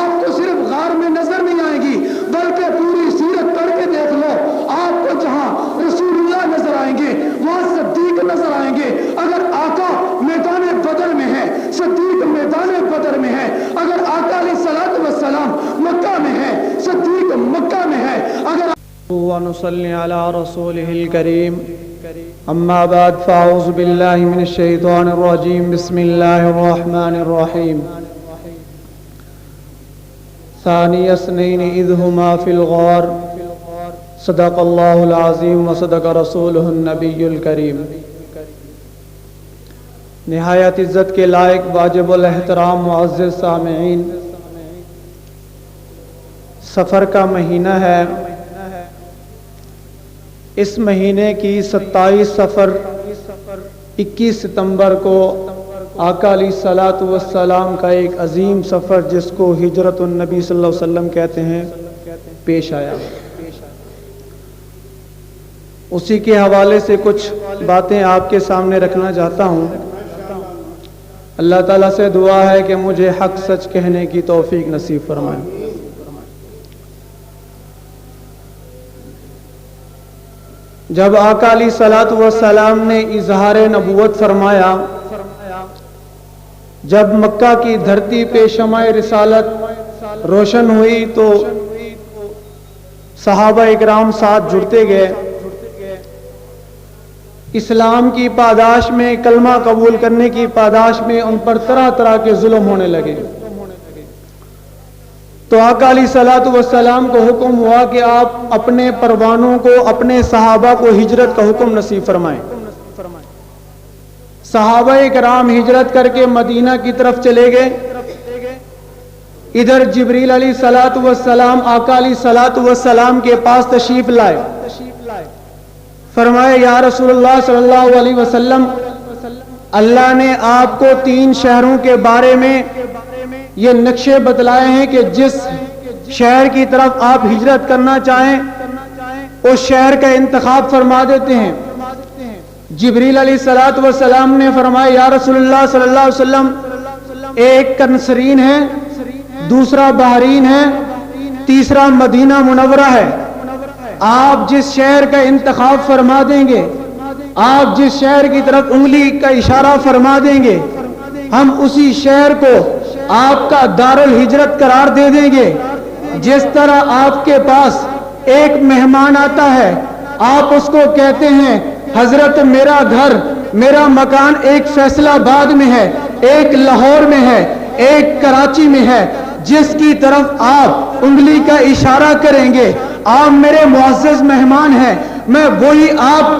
آپ کو صرف غار میں نظر نہیں آئے گی، بلکہ پوری سیرت پڑھ کے دیکھ لو، آپ کو جہاں رسول اللہ نظر آئیں گے وہاں صدیق نظر آئیں گے۔ اگر آقا میدان بدر میں ہے، صدیق میدان بدر میں ہے۔ اگر آقا علیہ الصلوۃ والسلام مکہ میں ہے، صدیق مکہ میں ہے۔ اگر ونصلي على رسوله الكريم أما بعد فأعوذ بالله من الشيطان الرجيم بسم الله الرحمن الرحيم ثاني اثنين إذ هما في الغار صدق الله العظيم وصدق رسوله النبي الكريم۔ نہایت عزت کے لائق واجب الاحترام معزز سامعین، سفر کا مہینہ ہے۔ اس مہینے کی 27 سفر 21 ستمبر کو آقا علیہ الصلوۃ والسلام کا ایک عظیم سفر جس کو ہجرت النبی صلی اللہ علیہ وسلم کہتے ہیں پیش آیا۔ اسی کے حوالے سے کچھ باتیں آپ کے سامنے رکھنا چاہتا ہوں۔ اللہ تعالیٰ سے دعا ہے کہ مجھے حق سچ کہنے کی توفیق نصیب فرمائے۔ جب آقا علیہ الصلوۃ والسلام نے اظہار نبوت فرمایا، جب مکہ کی دھرتی پہ شمع رسالت روشن ہوئی تو صحابہ اکرام ساتھ جڑتے گئے۔ اسلام کی پاداش میں، کلمہ قبول کرنے کی پاداش میں ان پر طرح طرح کے ظلم ہونے لگے۔ تو آقا علیہ الصلوۃ والسلام کو حکم ہوا کہ آپ اپنے پروانوں کو، اپنے صحابہ کو ہجرت کا حکم نصیب فرمائیں۔ صحابہ کرام ہجرت کر کے مدینہ کی طرف چلے گئے۔ ادھر جبریل علیہ الصلوۃ والسلام آقا علیہ الصلوۃ والسلام کے پاس تشریف لائے۔ فرمائے یا رسول اللہ صلی اللہ علیہ وسلم، اللہ نے آپ کو 3 شہروں کے بارے میں یہ نقشے بتلائے ہیں کہ جس شہر کی طرف آپ ہجرت کرنا چاہیں اس شہر کا انتخاب فرما دیتے ہیں۔ جبریل علیہ الصلوۃ والسلام نے فرمایا یا رسول اللہ صلی اللہ علیہ وسلم، ایک کنسرین ہے، دوسرا بحرین ہے، تیسرا مدینہ منورہ ہے۔ آپ جس شہر کا انتخاب فرما دیں گے، آپ جس شہر کی طرف انگلی کا اشارہ فرما دیں گے، ہم اسی شہر کو آپ کا دار الہجرت قرار دے دیں گے۔ جس طرح آپ کے پاس ایک مہمان آتا ہے، آپ اس کو کہتے ہیں حضرت میرا گھر، میرا مکان ایک فیصل آباد میں ہے، ایک لاہور میں ہے، ایک کراچی میں ہے، جس کی طرف آپ انگلی کا اشارہ کریں گے آپ میرے معزز مہمان ہیں، میں وہی آپ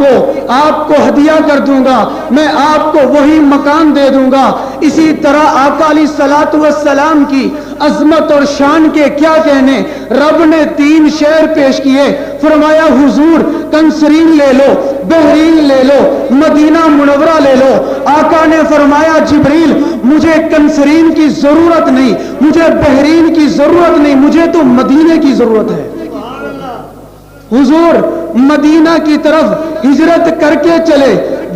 کو ہدیہ کر دوں گا، میں آپ کو وہی مکان دے دوں گا۔ اسی طرح آقا علیہ الصلوۃ والسلام کی عظمت اور شان کے کیا کہنے، رب نے 3 شہر پیش کیے۔ فرمایا حضور کنسرین لے لو، بحرین لے لو، مدینہ منورہ لے لو۔ آقا نے فرمایا جبریل مجھے کنسرین کی ضرورت نہیں، مجھے بحرین کی ضرورت نہیں، مجھے تو مدینے کی ضرورت ہے۔ حضور مدینہ کی طرف ہجرت کر کے چلے۔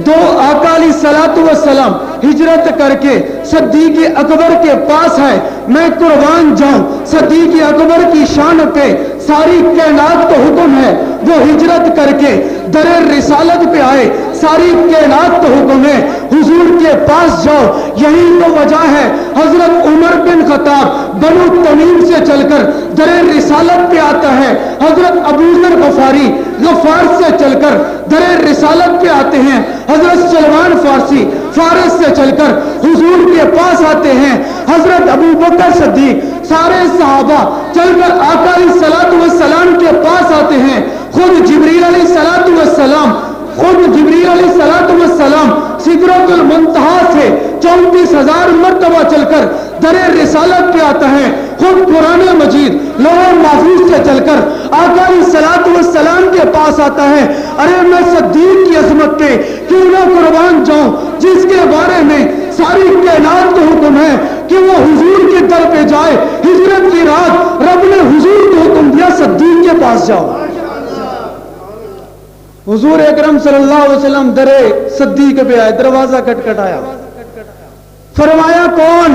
آقا علیہ الصلوۃ والسلام ہجرت کر کے صدیق اکبر کے پاس ہے۔ میں قربان جاؤں، صدیق اکبر کی شان پہ ساری کائنات کو حکم ہے، وہ ہجرت کر کے در رسالت پہ آئے، ساری کائنات کو حکم ہے حضور کے پاس جاؤ۔ یہی تو وجہ ہے حضرت عمر بن خطاب بنو تمیم سے چل کر در رسالت پہ آتا ہے، حضرت ابو ذر غفاری غفار سے چل کر در رسالت پہ آتے ہیں، حضرت سلمان فارسی فارس سے چل کر حضور کے پاس آتے ہیں، حضرت ابو بکر صدیق سارے صحابہ چل کر آقا علیہ الصلوۃ والسلام کے پاس آتے ہیں۔ خود جبریل علیہ الصلوۃ والسلام سدرۃ المنتہا سے 34,000 مرتبہ چل کر در رسالت پہ آتا ہے، خود قرآن مجید لوح محفوظ سے چل کر آقا علیہ الصلوۃ والسلام کے پاس آتا ہے۔ ارے میں صدیق کی عظمت پہ کیوں نہ قربان جاؤں، جس کے بارے میں ساری کائنات کو حکم ہے کہ وہ حضور کے در پہ جائے۔ ہجرت کی رات رب نے حضور کو حکم دیا صدیق کے پاس جاؤ۔ حضور اکرم صلی اللہ علیہ وسلم در صدیق پہ آئے، دروازہ کھٹکھٹایا، فرمایا کون؟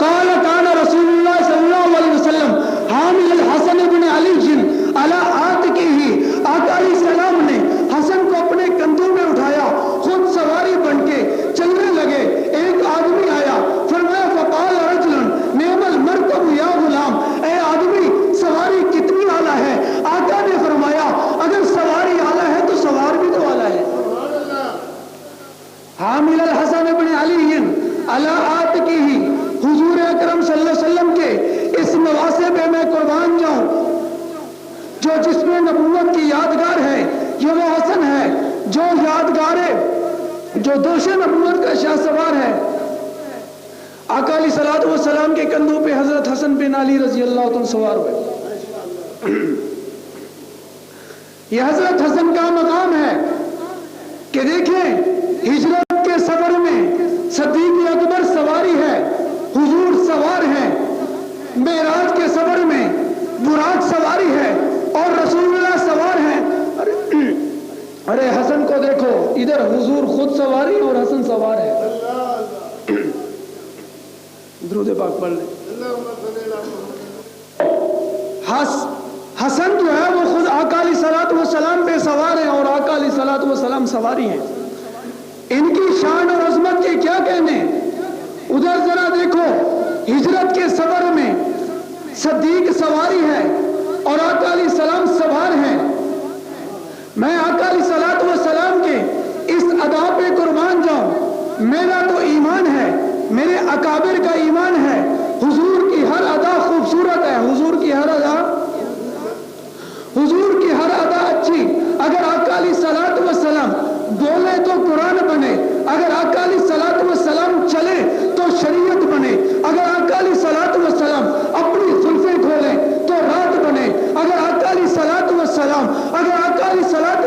قال كان رسول الله صلی اللہ علیہ وسلم حامل الحسن ابن علی على عاتقه۔ آقا علیہ السلام نے حسن کو اپنے کندھوں میں اٹھایا، خود سواری بن کے چلنے لگے۔ ایک آدمی آیا، فرمایا فقال رجل نعم المركب یا غلام، اے آدمی سواری کتنی اعلیٰ ہے؟ آقا نے فرمایا اگر سواری اعلیٰ ہے تو سوار بھی تو اعلیٰ ہے۔ حامل الحسن ابن علی علی عاتقه، حضور اکرم صلی اللہ علیہ وسلم کے اس نواسے پہ میں قربان جاؤں جو جس میں نبوت کی یادگار ہے، یہ وہ حسن ہے جو یادگار ہے، جو دوش نبوت کا شاہ سوار ہے۔ آقا علیہ الصلوۃ والسلام کے کندھوں پہ حضرت حسن بن علی رضی اللہ عنہ سوار ہوئے۔ یہ حضرت حسن کا مقام ہے کہ دیکھیں ہجرت کے سفر میں صدیق اکبر سواری ہے، حضور سوار ہیں، معراج کے سفر میں براق سواری ہے اور رسول اللہ سوار ہیں۔ ارے حسن کو دیکھو، ادھر حضور خود سواری اور حسن سوار ہے۔ درود پاک پڑھ لیں۔ حسن جو ہے وہ خود آقا علیہ الصلوۃ والسلام پہ سوار ہیں اور آقا علیہ الصلوۃ والسلام سواری ہیں۔ ان کی شان اور عظمت کے کیا کہنے؟ ادھر ذرا دیکھو، ہجرت کے سفر میں صدیق سواری ہے اور آقا علیہ السلام سوار ہیں۔ میں آقا علیہ الصلوۃ والسلام کے اس ادا پہ قربان جاؤں، میرا تو ایمان ہے، میرے اکابر کا ایمان ہے، حضور کی ہر ادا خوبصورت ہے، حضور کی ہر ادا اچھی۔ اگر آقا علیہ الصلوۃ والسلام بولے تو قرآن بنے، اگر آقا علیہ الصلوۃ والسلام چلے تو شریعت بنے، اگر آقا علیہ الصلوۃ والسلام اپنی زلفیں کھولیں تو رات بنے، اگر آقا علیہ الصلوۃ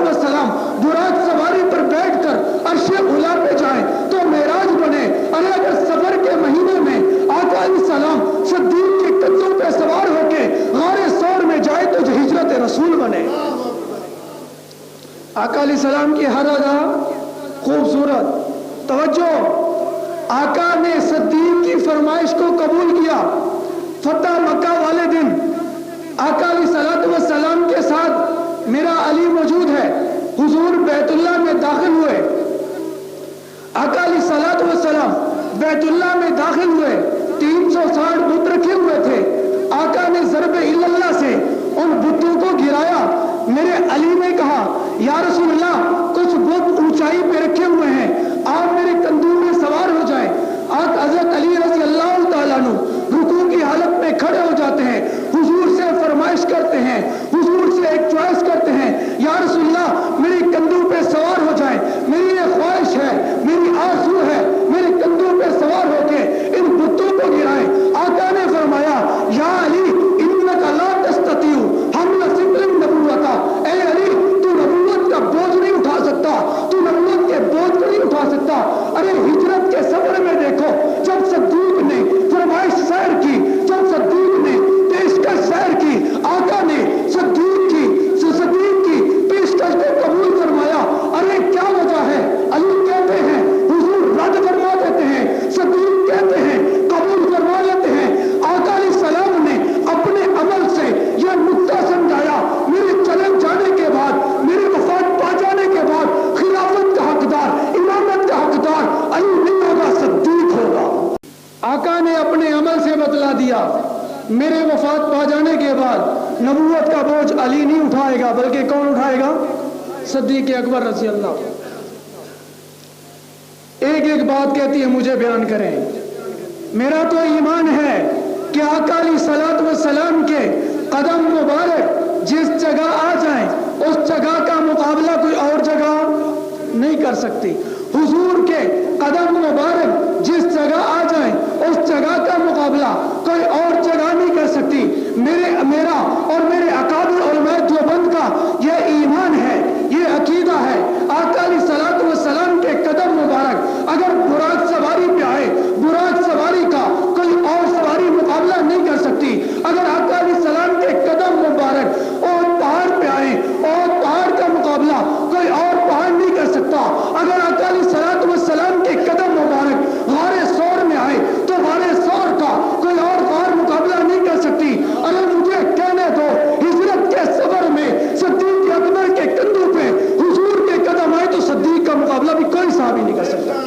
والسلام براق سواری پر بیٹھ کر عرش علا پہ جائیں تو معراج بنے۔ ارے اگر سفر کے مہینے میں آقا علیہ السلام صدیق کے کندھوں پہ سوار ہو کے غار ثور میں جائے تو ہجرت رسول بنے۔ آقا علیہ السلام کی ہر ادا خوبصورت۔ توجہ، آقا نے صدیق کی فرمائش کو قبول کیا۔ فتح مکہ والے دن آقا علیہ الصلوۃ والسلام کے ساتھ میرا علی موجود ہے، حضور بیت اللہ میں داخل ہوئے۔ آقا علیہ الصلوۃ والسلام بیت اللہ میں داخل ہوئے، 360 بت رکھے ہوئے تھے۔ آقا نے ضرب اللہ سے ان بتوں کو گرایا۔ میرے علی نے کہا یا رسول اللہ کچھ بت اونچائی پہ رکھے ہوئے ہیں، آپ میرے کندھوں میں سوار ہو جائیں۔ حضرت عمل سے بتلا دیا، میرے وفات پا جانے کے بعد نبوت کا بوجھ علی نہیں اٹھائے گا، بلکہ کون اٹھائے گا؟ صدیق اکبر رضی اللہ۔ ایک ایک بات کہتی ہے مجھے بیان کریں۔ میرا تو ایمان ہے کہ آقا علیہ الصلوۃ والسلام کے قدم مبارک جس جگہ آ جائیں اس جگہ کا مقابلہ کوئی اور جگہ نہیں کر سکتی۔ حضور کے قدم مبارک جس جگہ آ جائیں اس جگہ کا مقابلہ کوئی اور جگہ نہیں کر سکتی۔ میرا اور میرے اکابر علماء دیوبند کا یہ ایمان ہے، یہ عقیدہ ہے، آقا علیہ الصلوۃ والسلام کے قدم مبارک اگر براق سواری پہ آئے، براق سواری کا کوئی اور سواری مقابلہ نہیں کر سکتی۔ اگر آقا علیہ السلام کے قدم مبارک اور پہاڑ پہ آئے اور پہاڑ کا مقابلہ کوئی اور پہاڑ نہیں کر سکتا۔ اگر آقا علیہ الصلوۃ والسلام کے قدم مبارک غار ثور میں آئے تو غار ثور کا کوئی اور غار مقابلہ نہیں کر سکتی۔ اگر مجھے کہنے دو ہجرت کے سفر میں صدیق اکبر کے کندھوں پہ حضور کے قدم آئے تو صدیق کا مقابلہ بھی کوئی صحابی نہیں کر سکتا۔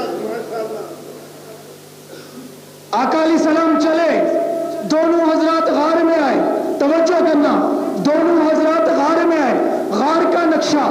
آقا علیہ السلام چلے، دونوں حضرات غار میں آئے، توجہ کرنا، دونوں حضرات غار میں آئے۔ غار کا نقشہ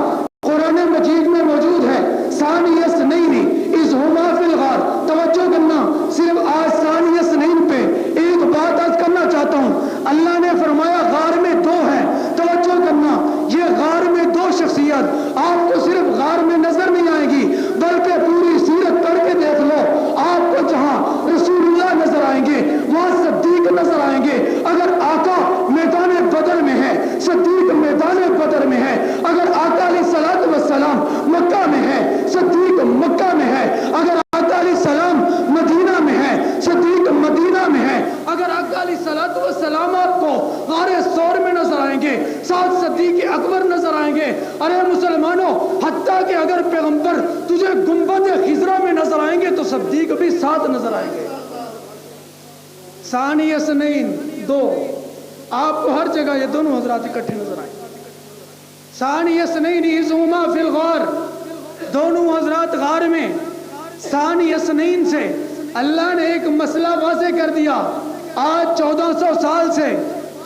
قرآن مجید میں موجود ہے، ثانی اثنین اذ ہما فی الغار۔ توجہ کرنا، صرف آج ثانی اثنین پہ ایک بات عرض کرنا چاہتا ہوں۔ اللہ نے فرمایا غار میں دو ہیں، توجہ کرنا، یہ غار میں دو شخصیت آپ کو صرف غار میں نظر نہیں آئے گی بلکہ پوری سیرت پڑھ کے دیکھ لو، آپ کو جہاں رسول اللہ نظر آئیں گے وہاں صدیق نظر آئیں گے۔ اگر آقا میدان بدر میں ہے، صدیق میدان بدر میں ہے۔ اگر آقا علیہ الصلوۃ والسلام مکہ میں ہے، صدیق مکہ میں ہے۔ اگر آقا علیہ السلام مدینہ میں ہے، صدیق مدینہ میں ہے۔ اگر آقا علیہ الصلوۃ والسلام آپ کو غار ثور میں نظر آئیں گے، ساتھ صدیق اکبر نظر آئیں گے۔ ارے مسلمانوں، حتیٰ کہ اگر پیغمبر تجھے گنبد خضرا میں نظر آئیں گے تو صدیق بھی ساتھ نظر آئیں گے۔ ثانی اثنین، دو، آپ کو ہر جگہ یہ دونوں حضرات اکٹھے نظر آئیں گے۔ ثانی اثنین اذ ہما فی الغار، دونوں حضرات غار میں۔ ثانی اثنین سے اللہ نے ایک مسئلہ واضح کر دیا۔ آج 1400 سال سے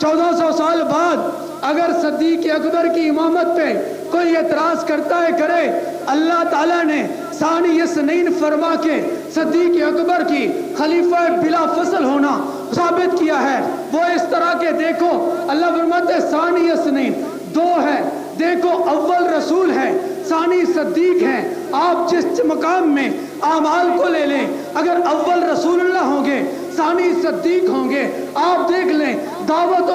1400 سال بعد اگر صدیق اکبر کی امامت پہ کوئی اعتراض کرتا ہے کرے، اللہ تعالیٰ نے ثانی اثنین فرما کے صدیق اکبر کی خلیفہ بلا فصل ہونا ثابت کیا ہے۔ وہ اس طرح کے دیکھو، اللہ فرماتے ہیں ثانی اثنین، دو ہے، دیکھو اول رسول ہے، ثانی صدیق ہیں۔ آپ جس مقام میں اعمال کو لے لیں، اگر اول رسول اللہ ہوں گے، ثانی صدیق ہوں گے۔ آپ دیکھ لیں دعوت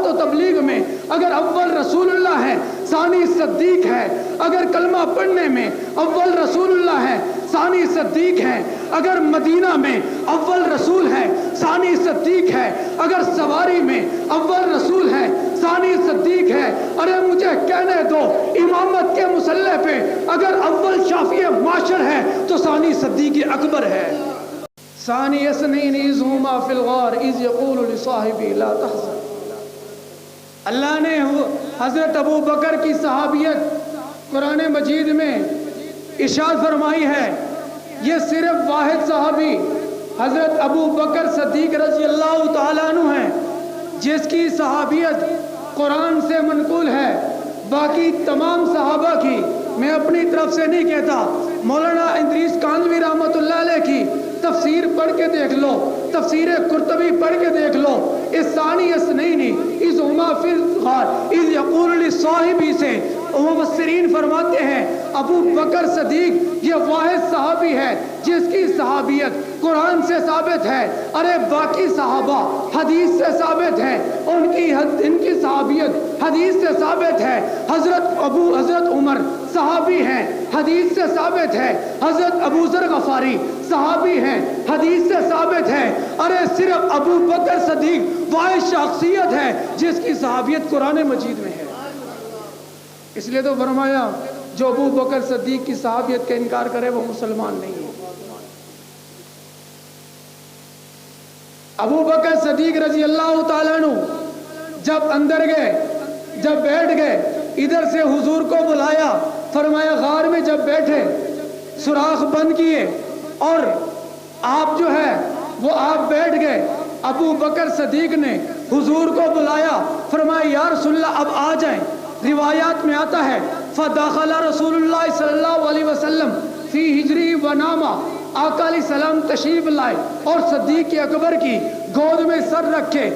و تبلیغ میں اگر اول رسول اللہ ہے، ثانی صدیق ہے۔ اگر کلمہ پڑھنے میں اول رسول اللہ ہے، ثانی صدیق ہے۔ اگر مدینہ میں اول رسول ہے، ثانی صدیق ہے۔ اگر سواری میں اول رسول ہے، ثانی صدیق ہے۔ ارے مجھے کہنے دو امامت کے مسلح پہ اگر اول شافی معاشر ہے تو ثانی صدیق اکبر ہے۔ ثانی اثنین اذ ہما فی الغار اذ یقول لصاحبہ لا تحزن۔ اللہ نے حضرت ابو بکر کی صحابیت قرآن مجید میں ارشاد فرمائی ہے۔ یہ صرف واحد صحابی حضرت ابو بکر صدیق رضی اللہ تعالیٰ عنہ ہیں جس کی صحابیت قرآن سے منقول ہے۔ باقی تمام صحابہ کی میں اپنی طرف سے نہیں کہتا، مولانا ادریس کاندھوی رحمۃ اللہ علیہ کی تفسیر پڑھ کے دیکھ لو، تفسیر قرطبی پڑھ کے دیکھ لو۔ اس ثانی اثنین اذ ہما فی الغار اذ یقول لصاحبہ سے مفسرین فرماتے ہیں ابو بکر صدیق یہ واحد صحابی ہے جس کی صحابیت قرآن سے ثابت ہے۔ ارے باقی صحابہ حدیث سے ثابت ہے، ان کی صحابیت حدیث سے ثابت ہے۔ حضرت عمر صحابی ہیں، حدیث سے ثابت ہے۔ حضرت ابو ذر غفاری صحابی ہیں، حدیث سے ثابت ہے۔ ارے صرف ابو بکر صدیق واحد شخصیت ہے جس کی صحابیت قرآن مجید میں ہے۔ اس لیے تو فرمایا جو ابو بکر صدیق کی صحابیت کا انکار کرے وہ مسلمان نہیں ہے۔ ابو بکر صدیق رضی اللہ تعالیٰ عنہ جب اندر گئے، جب بیٹھ گئے، ادھر سے حضور کو بلایا، فرمایا غار میں جب بیٹھے سوراخ بند کیے اور آپ جو ہے وہ آپ بیٹھ گئے. ابو بکر صدیق نے حضور کو بلایا, فرمایا یا رسول اللہ اب آ جائیں. روایات میں آتا ہے فدخل رسول اللہ صلی اللہ علیہ وسلم فی ہجری و ناما, آقا علیہ السلام تشریف لائے اور صدیق اکبر کی گود میں سر رکھے,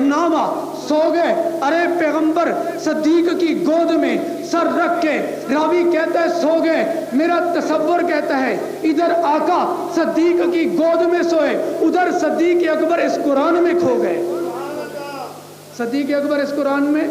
ناما سو گئے. ارے پیغمبر صدیق کی گود میں سر رکھ کے, راوی کہتا ہے سو گئے, میرا تصور کہتا ہے ادھر آقا صدیق کی گود میں سوئے, ادھر صدیق اکبر اس قرآن میں کھو گئے. صدیق اکبر اس قرآن میں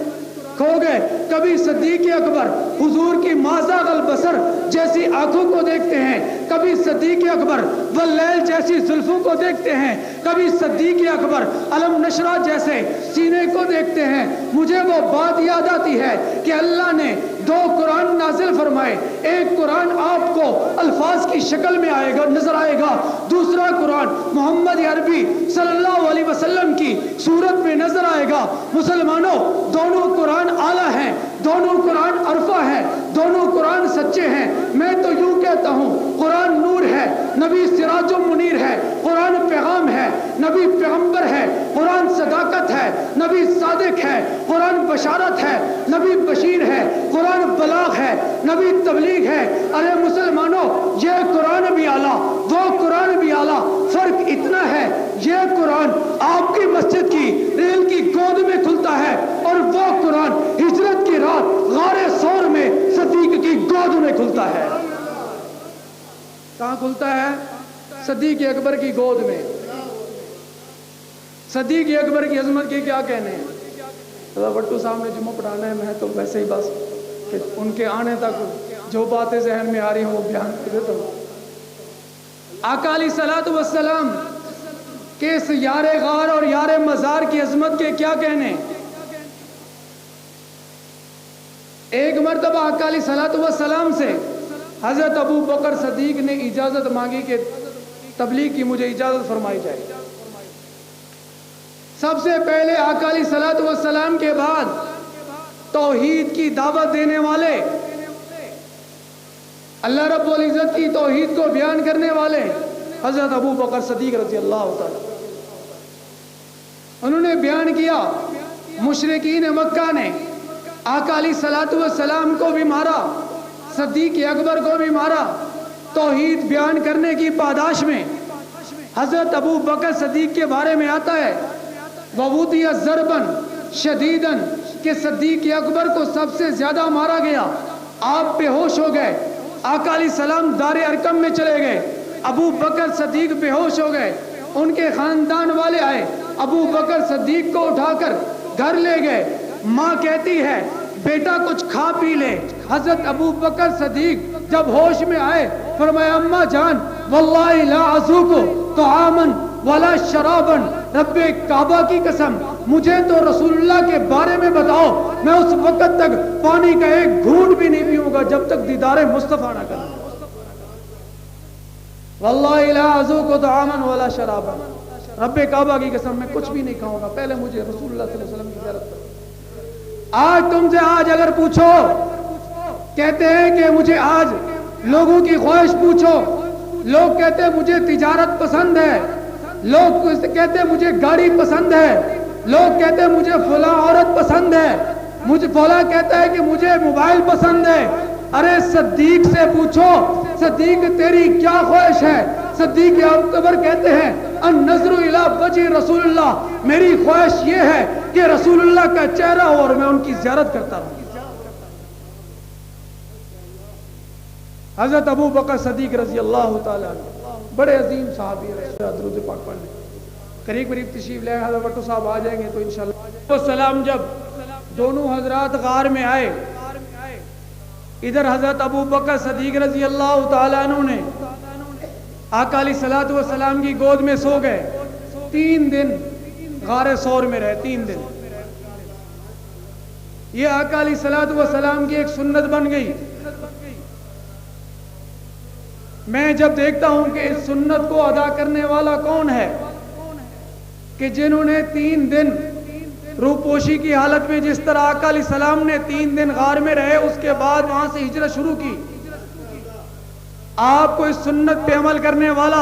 کھو گئے. کبھی صدیق اکبر حضور کی مازاغ البصر جیسی آنکھوں کو دیکھتے ہیں, کبھی صدیق اکبر واللیل جیسی زلفوں کو دیکھتے ہیں, کبھی صدیق اکبر علم نشرہ جیسے سینے کو دیکھتے ہیں. مجھے وہ بات یاد آتی ہے کہ اللہ نے دو قرآن نازل فرمائے, ایک قرآن آپ کو الفاظ کی شکل میں آئے گا, نظر آئے گا, دوسرا قرآن محمد عربی صلی اللہ علیہ وسلم کی صورت میں نظر آئے گا. مسلمانوں دونوں قرآن اعلیٰ ہیں, دونوں قرآن عرفہ ہیں, دونوں قرآن سچے ہیں. میں تو یوں کہتا ہوں قرآن نور ہے, نبی سراج و منیر ہے, قرآن پیغام ہے, نبی پیغمبر ہے, قرآن صداقت ہے, نبی صادق ہے, قرآن بشارت ہے, نبی بشیر ہے, قرآن بلاغ ہے, نبی تبلیغ ہے. ارے مسلمانوں یہ قرآن بھی اعلیٰ وہ قرآن بھی اعلیٰ, فرق اتنا ہے یہ قرآن آپ کی مسجد کی ریل کی گود میں کھلتا ہے اور وہ قرآن ہجرت کی رات غار ثور میں صدیق کی گود میں کھلتا ہے. کہاں کھلتا ہے؟ صدیق اکبر کی گود میں. صدیق اکبر کی عظمت کے کیا کہنے ہیں. بٹو صاحب نے جمعہ پڑھانا ہے, میں تو ویسے ہی بس کہ ان کے آنے تک جو باتیں ذہن میں آ رہی ہیں وہ بیان کر دیتا ہوں. آقا علیہ الصلوۃ والسلام کہ اس یار غار اور یار مزار کی عظمت کے کیا کہنے. ایک مرتبہ آقا علیہ الصلوۃ والسلام سے حضرت ابو بکر صدیق نے اجازت مانگی کہ تبلیغ کی مجھے اجازت فرمائی جائے. سب سے پہلے آقا علیہ الصلوۃ والسلام کے بعد توحید کی دعوت دینے والے, اللہ رب العزت کی توحید کو بیان کرنے والے حضرت ابو بکر صدیق رضی اللہ تعالی. انہوں نے بیان کیا. مشرکین مکہ نے آقا علیہ الصلوۃ والسلام کو بھی مارا, صدیق اکبر کو بھی مارا. توحید بیان کرنے کی پاداش میں حضرت ابو بکر صدیق کے بارے میں آتا ہے وَوُطِيَ ضَرْبًا شَدِيدًا کہ صدیق اکبر کو سب سے زیادہ مارا گیا. آپ بے ہوش ہو گئے. آقا علیہ السلام دار ارقم میں چلے گئے. ابو بکر صدیق بے ہوش ہو گئے. ان کے خاندان والے آئے, ابو بکر صدیق کو اٹھا کر گھر لے گئے. ماں کہتی ہے بیٹا کچھ کھا پی لے. حضرت ابو بکر صدیق جب ہوش میں آئے فرمایا اماں جان واللہ لا اذوق طعاما ولا شرابا, رب کعبہ کی قسم مجھے تو رسول اللہ کے بارے میں بتاؤ, میں اس وقت تک پانی کا ایک گھونٹ بھی نہیں پیوں گا جب تک دیدار مصطفیٰ نہ کروں. واللہ لا اذوق طعاما ولا شرابا, رب کعبہ کی قسم میں کچھ بھی نہیں کھاؤں گا, پہلے مجھے رسول اللہ صلی اللہ علیہ وسلم کی زیارت کرو. آج تم سے آج اگر پوچھو, کہتے ہیں کہ مجھے آج لوگوں کی خواہش پوچھو, لوگ کہتے ہیں مجھے تجارت پسند ہے, لوگ کہتے ہیں مجھے گاڑی پسند ہے, لوگ کہتے ہیں مجھے فلاں عورت پسند ہے, مجھے فلاں کہتا ہے کہ مجھے موبائل پسند ہے. ارے صدیق سے پوچھو صدیق تیری کیا خواہش ہے. صدیق اکبر کہتے ہیں النظر الی وجہ رسول اللہ, میری خواہش یہ ہے کہ رسول اللہ کا چہرہ ہو اور میں ان کی زیارت کرتا رہوں. حضرت ابو بکر صدیق رضی اللہ تعالی عنہ بڑے عظیم صحابی ہیں. درود پاک پڑھنے قریب قریب تشریف لے. حضرت بٹو صاحب آ جائیں گے تو انشاءاللہ. السلام جب دونوں حضرات غار میں آئے, ادھر حضرت ابو بکر صدیق رضی اللہ تعالی عنہ نے آقا علیہ الصلوۃ والسلام کی گود میں سو گئے. 3 دن غار ثور میں رہے. 3 دن یہ آقا علیہ الصلوۃ والسلام کی ایک سنت بن گئی. میں جب دیکھتا ہوں کہ اس سنت کو ادا کرنے والا کون ہے, کہ جنہوں نے 3 دن روپوشی کی حالت میں, جس طرح آقا علیہ السلام نے 3 دن غار میں رہے, اس کے بعد وہاں سے ہجرت شروع کی. آپ کو اس سنت پہ عمل کرنے والا